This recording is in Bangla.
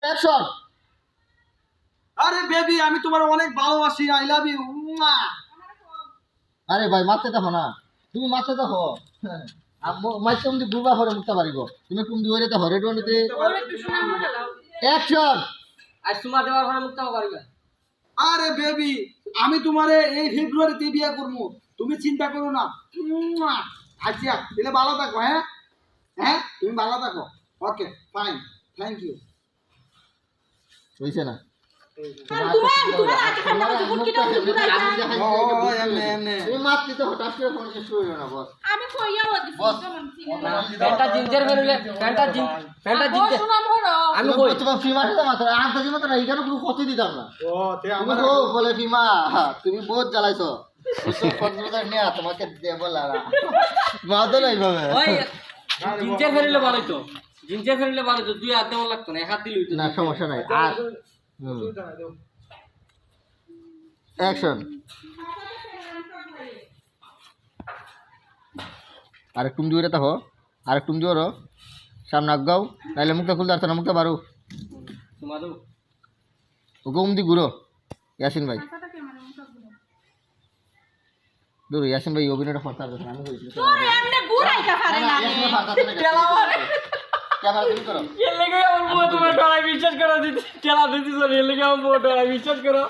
অ্যাকশন। আরে বেবি আমি তোমার অনেক ভালোবাসি, আই লাভ ইউ। আরে ভাই মারতে দেখো না, তুমি মারতে দেখো। মাইক তুমি বুবা করে মুক্তা পারিব, তুমি তুমি ধরে তো হরে ডোনিতে অ্যাকশন। আজ তোমার দেওয়ার পরে মুক্ত পারবে। আরে বেবি আমি তোমারে এই ফেব্রুয়ারিতে বিয়ে করবো, তুমি চিন্তা করো না। আচ্ছা তাহলে ভালো থাকো। হ্যাঁ হ্যাঁ তুমি ভালো থাকো। Okay fine, thank you. হইছে না? তুমি মারতে তো হঠাৎ করে ফোন শেষ হইল না বস। প্যান্টটা জিন্সের বেরোলে প্যান্টটা জিন্সের আমি কই তোমার ফিমা তো মাত্র আনতে দিমা তো না, এখানে কোনো ক্ষতি দিতাম না। ও তে তুমি আমার বলে ফিমা তুমি বহুত জ্বালাইছো, কনফিডেন্স নিয়ে তোমাকে দেব লাগা মাদল এইভাবে। ওই জিন্সের বেরোলে ভালো তো, জিন্সের বেরোলে ভালো তো, দুই হাত দেওয়া লাগতো না, এক হাত দিলেই তো। না সমস্যা নাই। আর অ্যাকশন। আরে তুমি দূরে থাকো, আরে তুমি দূরো সামনে আগাও, নাইলে মুখটা খুলতে পারছো না, মুখটা বারো তোমার তো ওকে উমদি ঘুরো। ইয়াসিন ভাই দূর, ইয়াসিন ভাই অভিনয়টা করতে পারবে না, আমি কইছি ক্যামেরা তুমি করো। এর লেগে আমার বউ তোমার ডরাই বিশ্বাস করো দিতে, টেলা দিতে চলে, এর লেগে আমার বউ ডরাই বিশ্বাস করো।